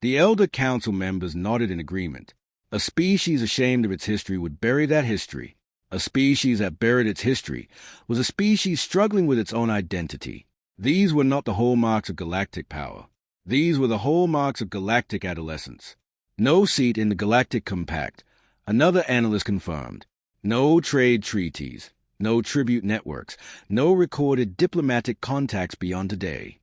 The elder council members nodded in agreement. A species ashamed of its history would bury that history. A species that buried its history was a species struggling with its own identity. These were not the hallmarks of galactic power. These were the hallmarks of galactic adolescence. No seat in the Galactic Compact, another analyst confirmed. No trade treaties, no tribute networks, no recorded diplomatic contacts beyond today.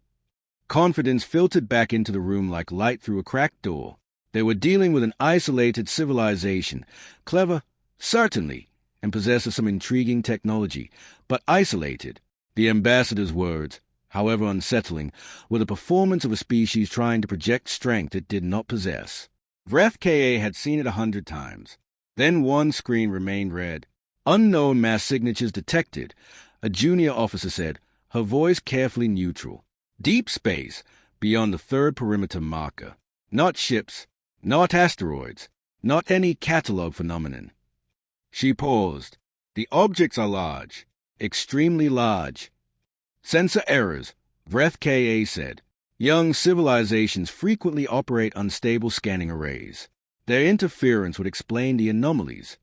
Confidence filtered back into the room like light through a cracked door. They were dealing with an isolated civilization, clever, certainly, and possessed of some intriguing technology, but isolated. The ambassador's words, however unsettling, were the performance of a species trying to project strength it did not possess. Zorvith had seen it 100 times. Then one screen remained red. Unknown mass signatures detected, a junior officer said, her voice carefully neutral. Deep space, beyond the third perimeter marker. Not ships, not asteroids, not any catalog phenomenon. She paused. The objects are large, extremely large. Sensor errors, Zorvith said. Young civilizations frequently operate unstable scanning arrays. Their interference would explain the anomalies.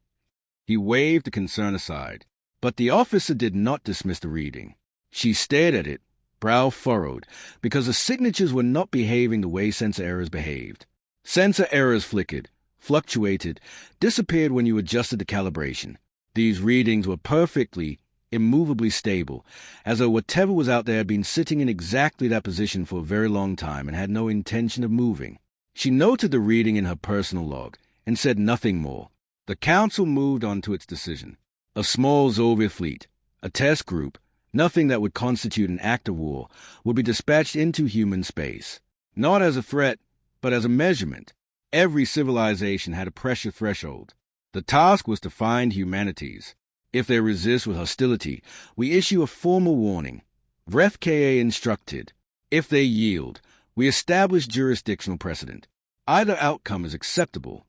He waved the concern aside, but the officer did not dismiss the reading. She stared at it, brow furrowed, because the signatures were not behaving the way sensor errors behaved. Sensor errors flickered, fluctuated, disappeared when you adjusted the calibration. These readings were perfectly, immovably stable, as though whatever was out there had been sitting in exactly that position for a very long time and had no intention of moving. She noted the reading in her personal log and said nothing more. The council moved on to its decision. A small Zorvith fleet, a test group, nothing that would constitute an act of war, would be dispatched into human space. Not as a threat, but as a measurement. Every civilization had a pressure threshold. The task was to find humanities. If they resist with hostility, we issue a formal warning. Zorvith instructed. If they yield, we establish jurisdictional precedent. Either outcome is acceptable.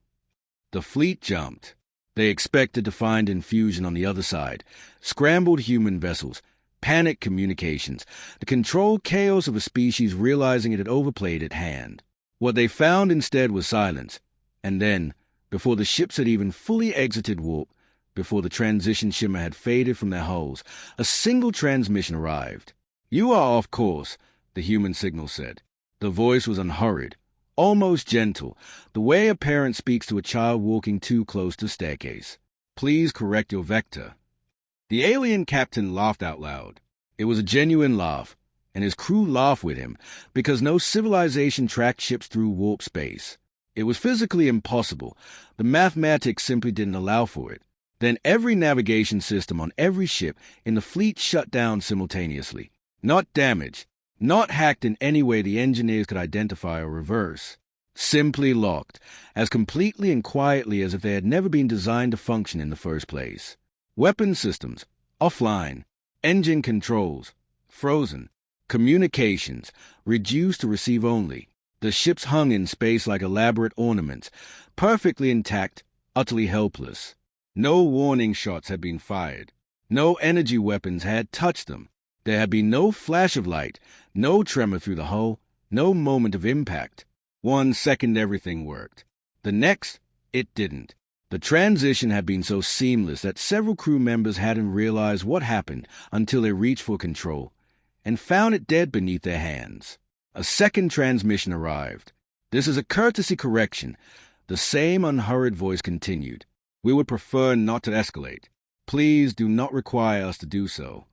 The fleet jumped. They expected to find infusion on the other side, scrambled human vessels, panicked communications, the controlled chaos of a species realizing it had overplayed at hand. What they found instead was silence, and then, before the ships had even fully exited warp, before the transition shimmer had faded from their hulls, a single transmission arrived. "You are off course," the human signal said. The voice was unhurried, almost gentle, the way a parent speaks to a child walking too close to a staircase. "Please correct your vector." The alien captain laughed out loud. It was a genuine laugh, and his crew laughed with him, because no civilization tracked ships through warp space. It was physically impossible. The mathematics simply didn't allow for it. Then every navigation system on every ship in the fleet shut down simultaneously. Not damaged, not hacked in any way the engineers could identify or reverse. Simply locked, as completely and quietly as if they had never been designed to function in the first place. Weapon systems, offline. Engine controls, frozen. Communications, reduced to receive only. The ships hung in space like elaborate ornaments, perfectly intact, utterly helpless. No warning shots had been fired. No energy weapons had touched them. There had been no flash of light, no tremor through the hull, no moment of impact. 1 second everything worked. The next, it didn't. The transition had been so seamless that several crew members hadn't realized what happened until they reached for control and found it dead beneath their hands. A second transmission arrived. "This is a courtesy correction." The same unhurried voice continued. "We would prefer not to escalate. Please do not require us to do so."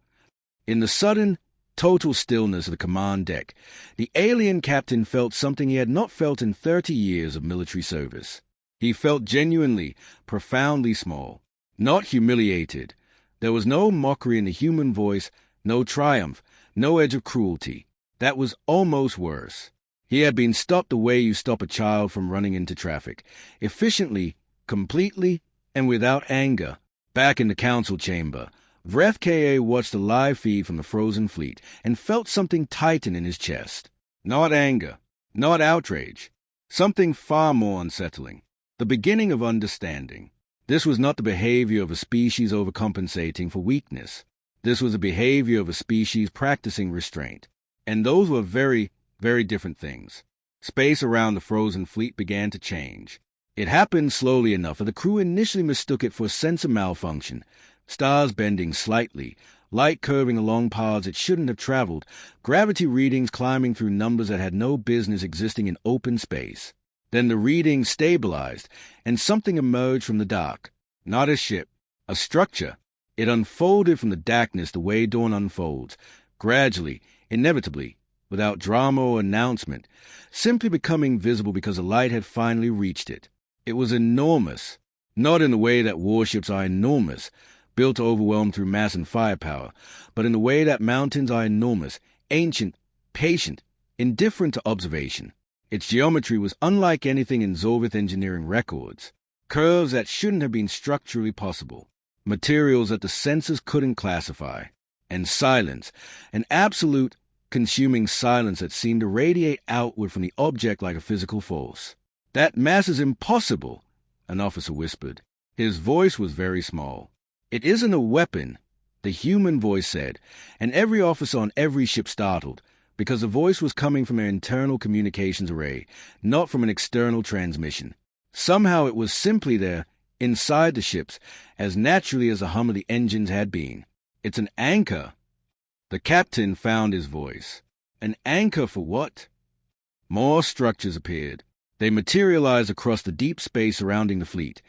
In the sudden, total stillness of the command deck, the alien captain felt something he had not felt in 30 years of military service. He felt genuinely, profoundly small, not humiliated. There was no mockery in the human voice, no triumph, no edge of cruelty. That was almost worse. He had been stopped the way you stop a child from running into traffic, efficiently, completely, and without anger. Back in the council chamber, Zorvith watched the live feed from the frozen fleet and felt something tighten in his chest. Not anger, not outrage, something far more unsettling. The beginning of understanding. This was not the behavior of a species overcompensating for weakness. This was the behavior of a species practicing restraint. And those were very, very different things. Space around the frozen fleet began to change. It happened slowly enough that the crew initially mistook it for a sensor malfunction. Stars bending slightly, light curving along paths it shouldn't have traveled, gravity readings climbing through numbers that had no business existing in open space. Then the readings stabilized, and something emerged from the dark. Not a ship, a structure. It unfolded from the darkness the way dawn unfolds, gradually, inevitably, without drama or announcement, simply becoming visible because the light had finally reached it. It was enormous, not in the way that warships are enormous, built to overwhelm through mass and firepower, but in the way that mountains are enormous, ancient, patient, indifferent to observation. Its geometry was unlike anything in Zorvith engineering records. Curves that shouldn't have been structurally possible. Materials that the senses couldn't classify. And silence, an absolute, consuming silence that seemed to radiate outward from the object like a physical force. "That mass is impossible," an officer whispered. His voice was very small. "It isn't a weapon," the human voice said, and every officer on every ship startled, because the voice was coming from an internal communications array, not from an external transmission. Somehow it was simply there, inside the ships, as naturally as the hum of the engines had been. "It's an anchor." The captain found his voice. An anchor for what? More structures appeared. They materialized across the deep space surrounding the fleet,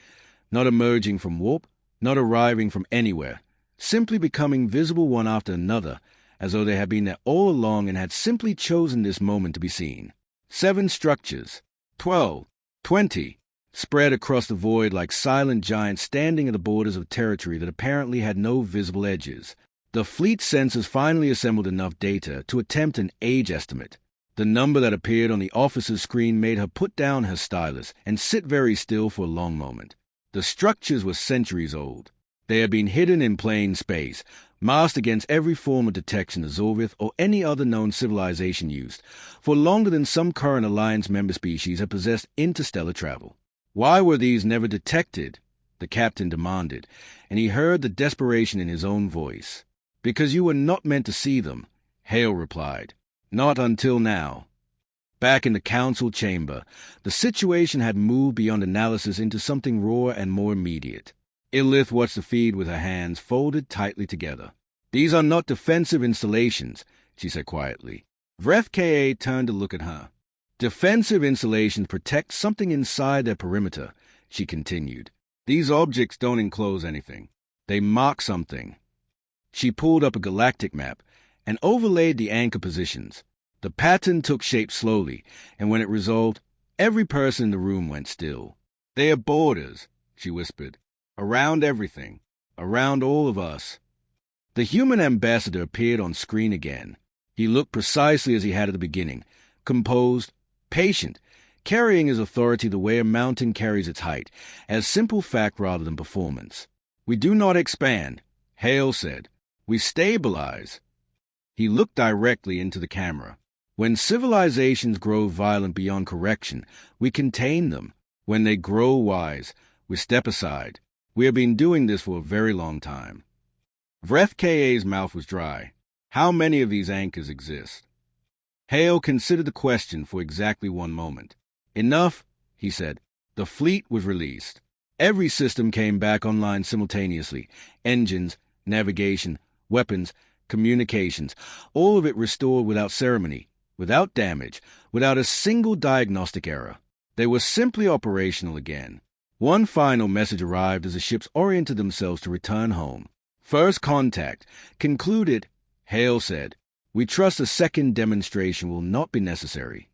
not emerging from warp, not arriving from anywhere, simply becoming visible one after another, as though they had been there all along and had simply chosen this moment to be seen. 7 structures, 12, 20, spread across the void like silent giants standing at the borders of territory that apparently had no visible edges. The fleet sensors finally assembled enough data to attempt an age estimate. The number that appeared on the officer's screen made her put down her stylus and sit very still for a long moment. The structures were centuries old. They had been hidden in plain space, masked against every form of detection the Zorvith or any other known civilization used, for longer than some current Alliance member species had possessed interstellar travel. Why were these never detected? The captain demanded, and he heard the desperation in his own voice. "Because you were not meant to see them," Hale replied. "Not until now." Back in the council chamber, the situation had moved beyond analysis into something raw and more immediate. Illith watched the feed with her hands folded tightly together. "These are not defensive installations," she said quietly. Vreth Ka turned to look at her. "Defensive installations protect something inside their perimeter," she continued. "These objects don't enclose anything. They mark something." She pulled up a galactic map and overlaid the anchor positions. The pattern took shape slowly, and when it resolved, every person in the room went still. "They are borders," she whispered. "Around everything. Around all of us." The human ambassador appeared on screen again. He looked precisely as he had at the beginning, composed, patient, carrying his authority the way a mountain carries its height, as simple fact rather than performance. "We do not expand," Hale said. "We stabilize." He looked directly into the camera. "When civilizations grow violent beyond correction, we contain them. When they grow wise, we step aside. We have been doing this for a very long time." Vreth Ka's mouth was dry. "How many of these anchors exist?" Hale considered the question for exactly one moment. "Enough," he said. The fleet was released. Every system came back online simultaneously. Engines, navigation, weapons, communications, all of it restored without ceremony, without damage, without a single diagnostic error. They were simply operational again. One final message arrived as the ships oriented themselves to return home. "First contact. Concluded," Hale said. "We trust a second demonstration will not be necessary."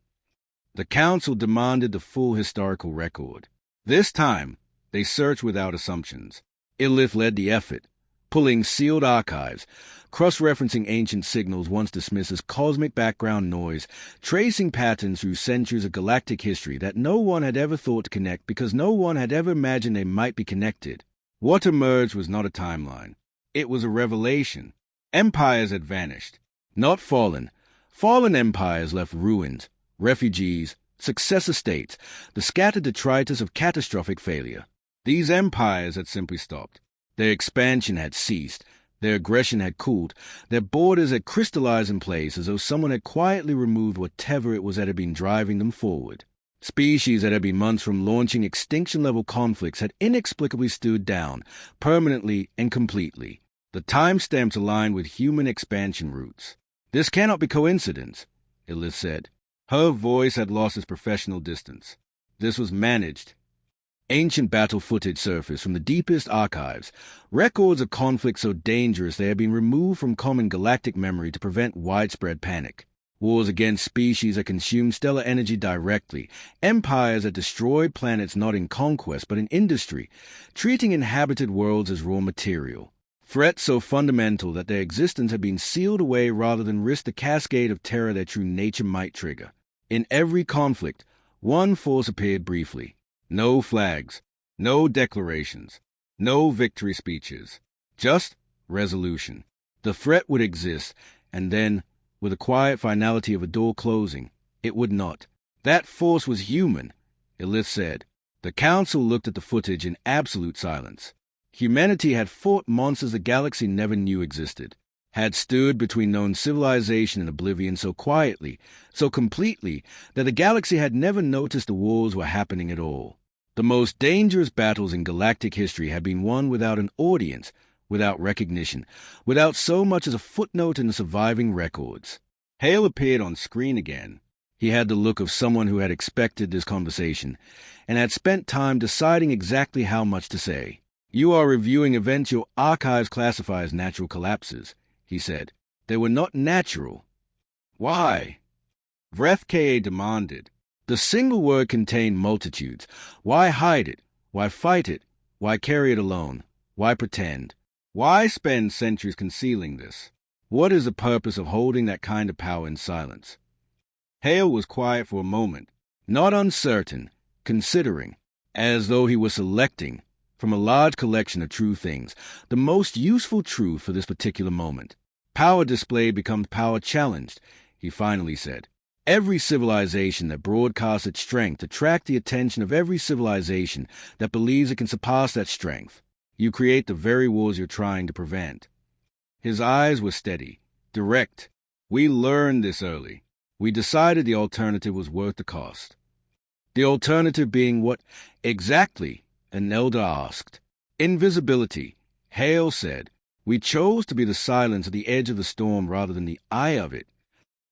The council demanded the full historical record. This time, they searched without assumptions. Illith led the effort, pulling sealed archives, cross-referencing ancient signals once dismissed as cosmic background noise, tracing patterns through centuries of galactic history that no one had ever thought to connect because no one had ever imagined they might be connected. What emerged was not a timeline. It was a revelation. Empires had vanished. Not fallen. Fallen empires left ruins, refugees, successor states, the scattered detritus of catastrophic failure. These empires had simply stopped. Their expansion had ceased, Their aggression had cooled, their borders had crystallized in place as though someone had quietly removed whatever it was that had been driving them forward. Species that had been months from launching extinction-level conflicts had inexplicably stood down, permanently and completely. The timestamps aligned with human expansion routes. "This cannot be coincidence," Elith said. Her voice had lost its professional distance. This was managed. Ancient battle footage surfaced from the deepest archives, records of conflicts so dangerous they had been removed from common galactic memory to prevent widespread panic. Wars against species that consumed stellar energy directly, empires that destroyed planets not in conquest but in industry, treating inhabited worlds as raw material. Threats so fundamental that their existence had been sealed away rather than risk the cascade of terror their true nature might trigger. In every conflict, one force appeared briefly. No flags, no declarations, no victory speeches, just resolution. The threat would exist, and then, with the quiet finality of a door closing, it would not. That force was human, Elith said. The Council looked at the footage in absolute silence. Humanity had fought monsters the galaxy never knew existed, had stood between known civilization and oblivion so quietly, so completely, that the galaxy had never noticed the wars were happening at all. The most dangerous battles in galactic history had been won without an audience, without recognition, without so much as a footnote in the surviving records. Hale appeared on screen again. He had the look of someone who had expected this conversation, and had spent time deciding exactly how much to say. "You are reviewing events your archives classify as natural collapses," he said. "They were not natural." "Why?" Vreth Ka demanded. The single word contained multitudes. Why hide it? Why fight it? Why carry it alone? Why pretend? Why spend centuries concealing this? What is the purpose of holding that kind of power in silence? Hale was quiet for a moment, not uncertain, considering, as though he was selecting, from a large collection of true things, the most useful truth for this particular moment. "Power displayed becomes power challenged," he finally said. "Every civilization that broadcasts its strength attracts the attention of every civilization that believes it can surpass that strength. You create the very wars you're trying to prevent." His eyes were steady, direct. "We learned this early. We decided the alternative was worth the cost." "The alternative being what exactly?" an elder asked. "Invisibility," Hale said. "We chose to be the silence at the edge of the storm rather than the eye of it."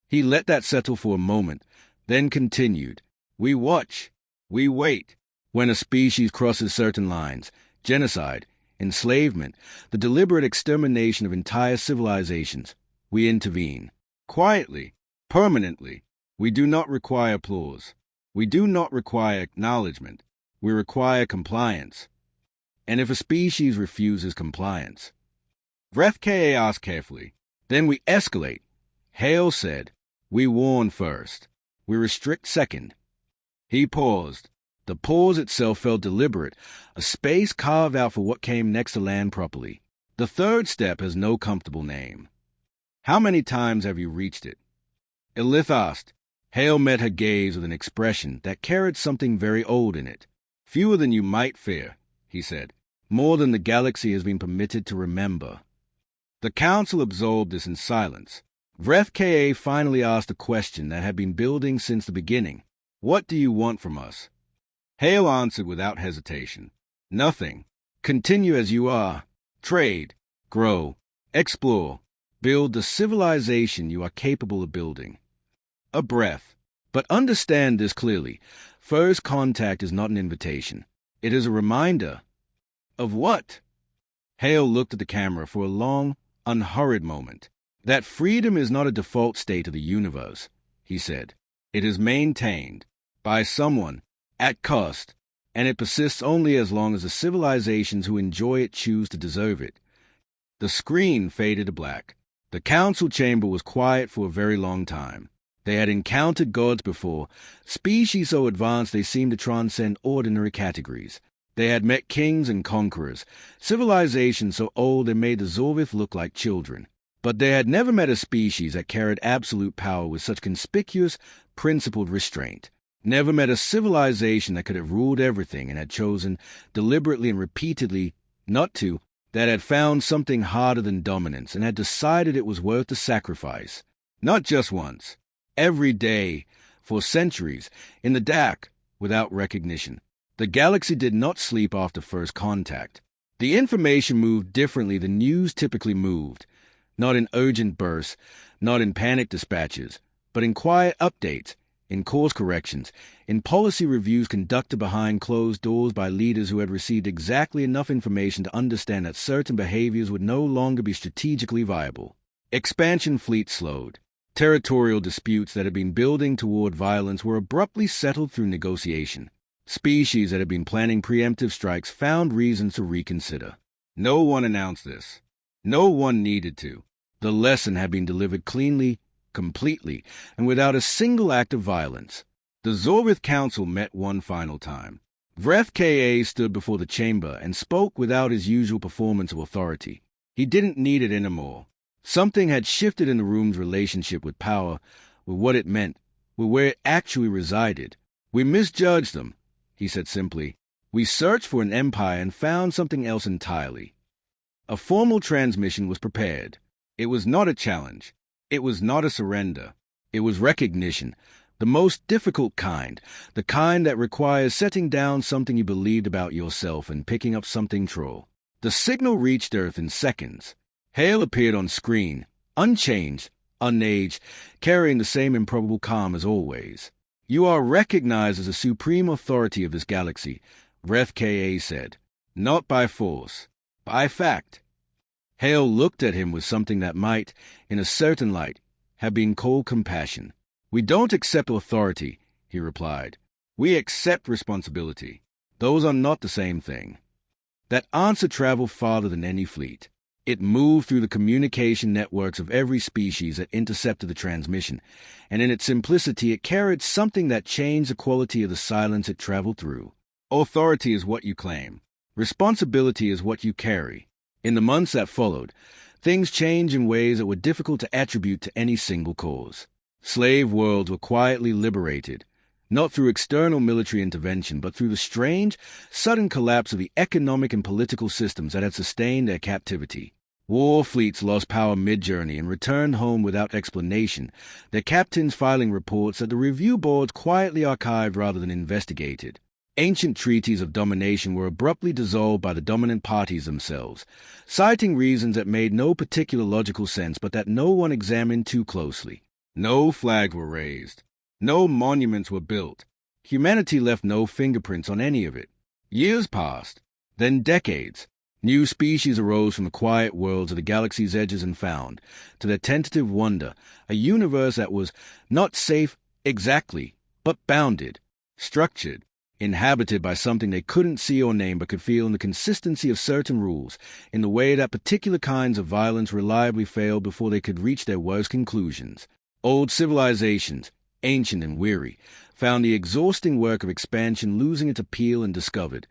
He let that settle for a moment, then continued. "We watch. We wait. When a species crosses certain lines, genocide, enslavement, the deliberate extermination of entire civilizations, we intervene. Quietly, permanently. We do not require applause. We do not require acknowledgement. We require compliance. And if a species refuses compliance?" Vreth Ka asked carefully. "Then we escalate." Hale said. "We warn first. We restrict second." He paused. The pause itself felt deliberate, a space carved out for what came next to land properly. The third step has no comfortable name. "How many times have you reached it?" Elith asked. Hale met her gaze with an expression that carried something very old in it. "Fewer than you might fear," he said. "More than the galaxy has been permitted to remember." The Council absorbed this in silence. Vreth Ka finally asked a question that had been building since the beginning. "What do you want from us?" Hale answered without hesitation. "Nothing. Continue as you are. Trade, grow, explore, build the civilization you are capable of building." A breath. "But understand this clearly. First contact is not an invitation. It is a reminder." "Of what?" Hale looked at the camera for a long, unhurried moment. "That freedom is not a default state of the universe," he said. "It is maintained by someone, at cost, and it persists only as long as the civilizations who enjoy it choose to deserve it." The screen faded to black. The council chamber was quiet for a very long time. They had encountered gods before, species so advanced they seemed to transcend ordinary categories. They had met kings and conquerors, civilizations so old they made the Zorvith look like children. But they had never met a species that carried absolute power with such conspicuous, principled restraint. Never met a civilization that could have ruled everything and had chosen, deliberately and repeatedly, not to, that had found something harder than dominance and had decided it was worth the sacrifice. Not just once, every day, for centuries, in the dark, without recognition. The galaxy did not sleep after first contact. The information moved differently than news typically moved, not in urgent bursts, not in panic dispatches, but in quiet updates, in course corrections, in policy reviews conducted behind closed doors by leaders who had received exactly enough information to understand that certain behaviors would no longer be strategically viable. Expansion fleets slowed. Territorial disputes that had been building toward violence were abruptly settled through negotiation. Species that had been planning preemptive strikes found reasons to reconsider. No one announced this. No one needed to. The lesson had been delivered cleanly, completely, and without a single act of violence. The Zorvith Council met one final time. Vreth Ka stood before the chamber and spoke without his usual performance of authority. He didn't need it anymore. Something had shifted in the room's relationship with power, with what it meant, with where it actually resided. "We misjudged them," he said simply. "We searched for an empire and found something else entirely." A formal transmission was prepared. It was not a challenge. It was not a surrender. It was recognition, the most difficult kind, the kind that requires setting down something you believed about yourself and picking up something true. The signal reached Earth in seconds. Hale appeared on screen, unchanged, unaged, carrying the same improbable calm as always. "You are recognized as the supreme authority of this galaxy," Vreth Ka said. "Not by force, by fact." Hale looked at him with something that might, in a certain light, have been cold compassion. "We don't accept authority," he replied. "We accept responsibility. Those are not the same thing." That answer traveled farther than any fleet. It moved through the communication networks of every species that intercepted the transmission, and in its simplicity it carried something that changed the quality of the silence it traveled through. Authority is what you claim. Responsibility is what you carry. In the months that followed, things changed in ways that were difficult to attribute to any single cause. Slave worlds were quietly liberated, not through external military intervention, but through the strange, sudden collapse of the economic and political systems that had sustained their captivity. War fleets lost power mid-journey and returned home without explanation, their captains filing reports that the review boards quietly archived rather than investigated. Ancient treaties of domination were abruptly dissolved by the dominant parties themselves, citing reasons that made no particular logical sense but that no one examined too closely. No flags were raised. No monuments were built. Humanity left no fingerprints on any of it. Years passed, then decades. New species arose from the quiet worlds of the galaxy's edges and found, to their tentative wonder, a universe that was not safe exactly, but bounded, structured, inhabited by something they couldn't see or name but could feel in the consistency of certain rules, in the way that particular kinds of violence reliably failed before they could reach their worst conclusions. Old civilizations, ancient and weary, found the exhausting work of expansion losing its appeal and discovered,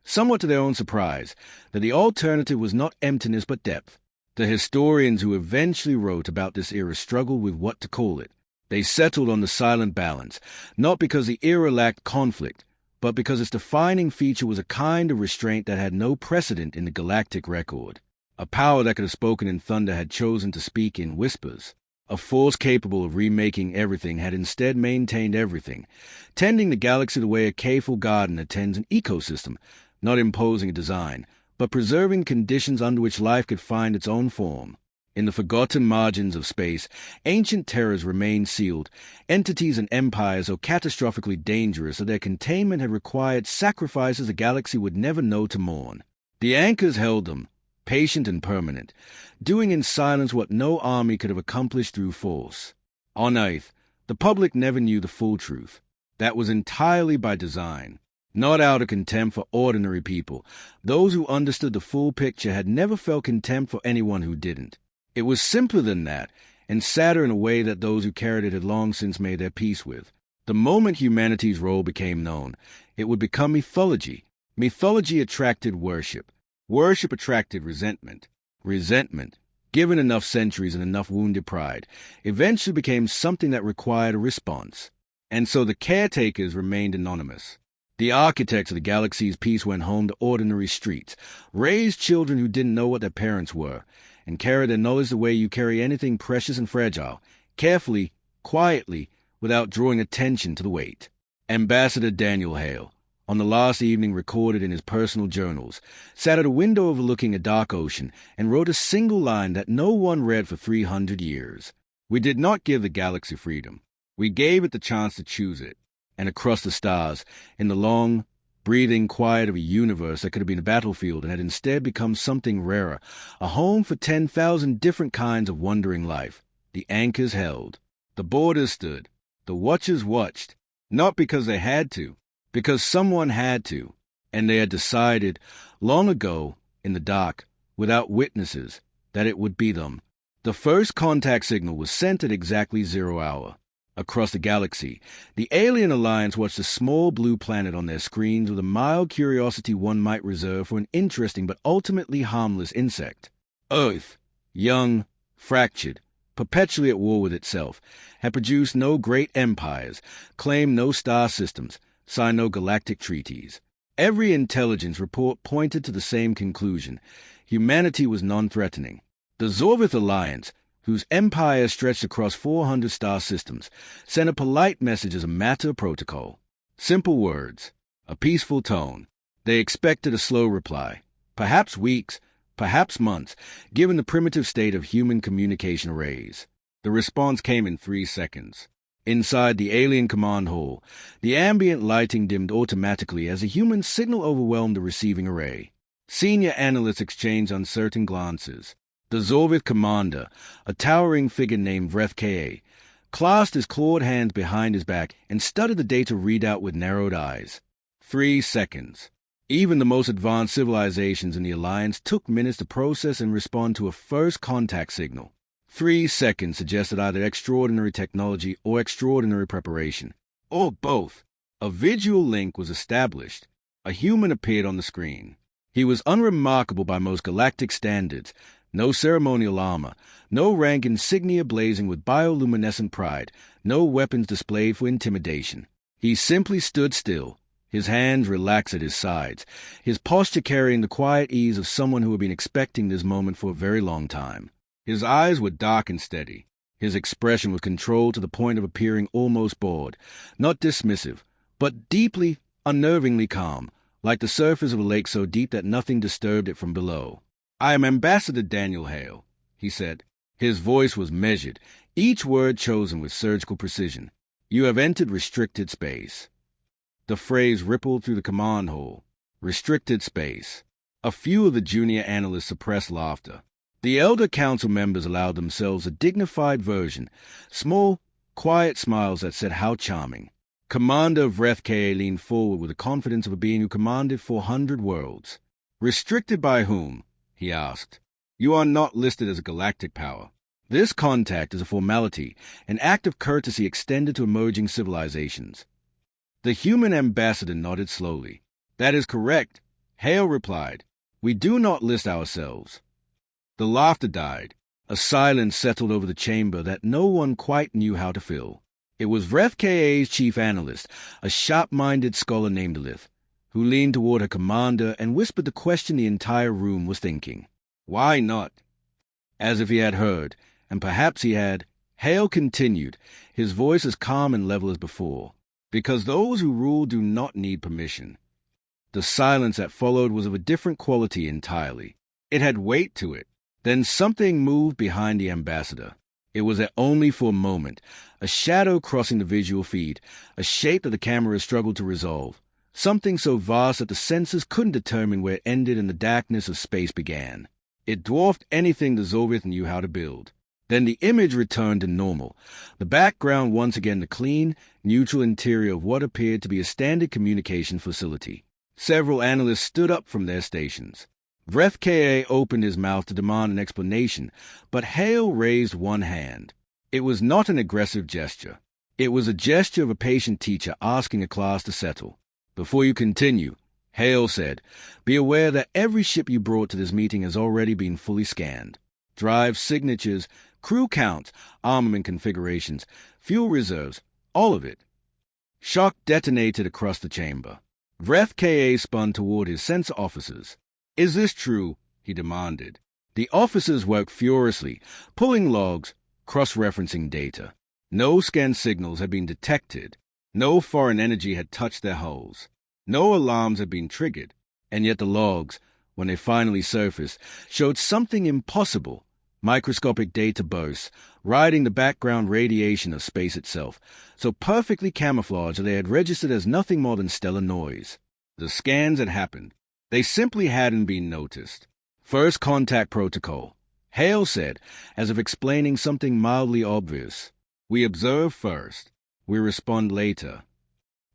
somewhat to their own surprise, that the alternative was not emptiness but depth. The historians who eventually wrote about this era struggled with what to call it. They settled on the silent balance, not because the era lacked conflict, but because its defining feature was a kind of restraint that had no precedent in the galactic record. A power that could have spoken in thunder had chosen to speak in whispers. A force capable of remaking everything had instead maintained everything, tending the galaxy the way a careful gardener tends an ecosystem, not imposing a design, but preserving conditions under which life could find its own form. In the forgotten margins of space, ancient terrors remained sealed, entities and empires so catastrophically dangerous that their containment had required sacrifices the galaxy would never know to mourn. The anchors held them, patient and permanent, doing in silence what no army could have accomplished through force. On Earth, the public never knew the full truth. That was entirely by design. Not out of contempt for ordinary people, those who understood the full picture had never felt contempt for anyone who didn't. It was simpler than that, and sadder in a way that those who carried it had long since made their peace with. The moment humanity's role became known, it would become mythology. Mythology attracted worship. Worship attracted resentment. Resentment, given enough centuries and enough wounded pride, eventually became something that required a response. And so the caretakers remained anonymous. The architects of the galaxy's peace went home to ordinary streets, raised children who didn't know what their parents were, and carried their knowledge the way you carry anything precious and fragile, carefully, quietly, without drawing attention to the weight. Ambassador Daniel Hale, on the last evening recorded in his personal journals, sat at a window overlooking a dark ocean and wrote a single line that no one read for 300 years. We did not give the galaxy freedom. We gave it the chance to choose it. And across the stars, in the long, breathing quiet of a universe that could have been a battlefield and had instead become something rarer, a home for 10,000 different kinds of wandering life, the anchors held. The borders stood. The watchers watched, not because they had to, because someone had to, and they had decided, long ago, in the dark, without witnesses, that it would be them. The first contact signal was sent at exactly 0 hour. Across the galaxy, the Alien Alliance watched a small blue planet on their screens with a mild curiosity one might reserve for an interesting but ultimately harmless insect. Earth, young, fractured, perpetually at war with itself, had produced no great empires, claimed no star systems, signed no galactic treaties. Every intelligence report pointed to the same conclusion. Humanity was non-threatening. The Zorvith Alliance, whose empire stretched across 400 star systems, sent a polite message as a matter of protocol. Simple words, a peaceful tone. They expected a slow reply, perhaps weeks, perhaps months, given the primitive state of human communication arrays. The response came in 3 seconds. Inside the alien command hall, the ambient lighting dimmed automatically as a human signal overwhelmed the receiving array. Senior analysts exchanged uncertain glances. The Zorvith commander, a towering figure named Zorvith, clasped his clawed hands behind his back and studied the data readout with narrowed eyes. 3 seconds. Even the most advanced civilizations in the Alliance took minutes to process and respond to a first contact signal. 3 seconds suggested either extraordinary technology or extraordinary preparation, or both. A visual link was established. A human appeared on the screen. He was unremarkable by most galactic standards. No ceremonial armor, no rank insignia blazing with bioluminescent pride, no weapons displayed for intimidation. He simply stood still, his hands relaxed at his sides, his posture carrying the quiet ease of someone who had been expecting this moment for a very long time. His eyes were dark and steady. His expression was controlled to the point of appearing almost bored, not dismissive, but deeply, unnervingly calm, like the surface of a lake so deep that nothing disturbed it from below. "I am Ambassador Daniel Hale," he said. His voice was measured, each word chosen with surgical precision. "You have entered restricted space." The phrase rippled through the command hall. Restricted space. A few of the junior analysts suppressed laughter. The elder council members allowed themselves a dignified version, small, quiet smiles that said how charming. Commander Zorvith leaned forward with the confidence of a being who commanded 400 worlds. "Restricted by whom?" he asked. "You are not listed as a galactic power. This contact is a formality, an act of courtesy extended to emerging civilizations." The human ambassador nodded slowly. "That is correct," Hale replied. "We do not list ourselves." The laughter died. A silence settled over the chamber that no one quite knew how to fill. It was Zorvith's chief analyst, a sharp-minded scholar named Lith, who leaned toward her commander and whispered the question the entire room was thinking. "Why not?" As if he had heard, and perhaps he had, Hale continued, his voice as calm and level as before. "Because those who rule do not need permission." The silence that followed was of a different quality entirely. It had weight to it. Then something moved behind the ambassador. It was there only for a moment, a shadow crossing the visual feed, a shape that the camera struggled to resolve. Something so vast that the senses couldn't determine where it ended and the darkness of space began. It dwarfed anything the Zorvith knew how to build. Then the image returned to normal, the background once again the clean, neutral interior of what appeared to be a standard communication facility. Several analysts stood up from their stations. Zorvith opened his mouth to demand an explanation, but Hale raised one hand. It was not an aggressive gesture. It was a gesture of a patient teacher asking a class to settle. "Before you continue," Hale said, "be aware that every ship you brought to this meeting has already been fully scanned. Drive signatures, crew counts, armament configurations, fuel reserves, all of it." Shock detonated across the chamber. Vreth Ka spun toward his sensor officers. "Is this true?" he demanded. The officers worked furiously, pulling logs, cross-referencing data. No scan signals had been detected. No foreign energy had touched their hulls. No alarms had been triggered. And yet the logs, when they finally surfaced, showed something impossible. Microscopic data bursts, riding the background radiation of space itself, so perfectly camouflaged that they had registered as nothing more than stellar noise. The scans had happened. They simply hadn't been noticed. "First contact protocol," Hale said, as if explaining something mildly obvious. "We observe first. We respond later."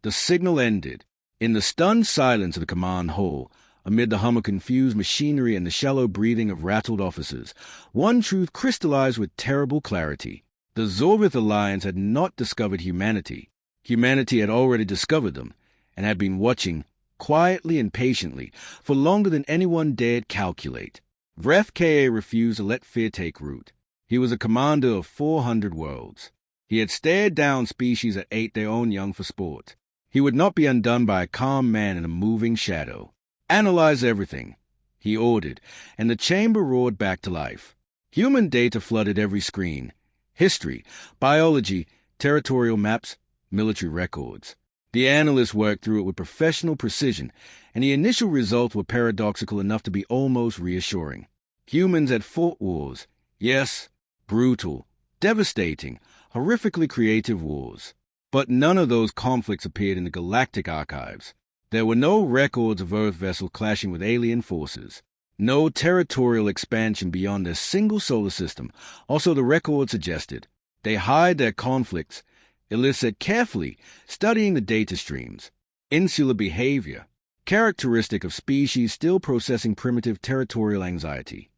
The signal ended. In the stunned silence of the command hall, amid the hum of confused machinery and the shallow breathing of rattled officers, one truth crystallized with terrible clarity. The Zorvith Alliance had not discovered humanity. Humanity had already discovered them, and had been watching, quietly and patiently, for longer than anyone dared calculate. Vreth Ka refused to let fear take root. He was a commander of 400 worlds. He had stared down species that ate their own young for sport. He would not be undone by a calm man in a moving shadow. "Analyze everything," he ordered, and the chamber roared back to life. Human data flooded every screen. History, biology, territorial maps, military records. The analysts worked through it with professional precision, and the initial results were paradoxical enough to be almost reassuring. Humans had fought wars. Yes, brutal, devastating, horrifically creative wars. But none of those conflicts appeared in the Galactic archives. There were no records of Earth vessels clashing with alien forces. No territorial expansion beyond their single solar system. Also, the records suggested. They hide their conflicts, Ellis said carefully, studying the data streams. Insular behavior, characteristic of species still processing primitive territorial anxiety.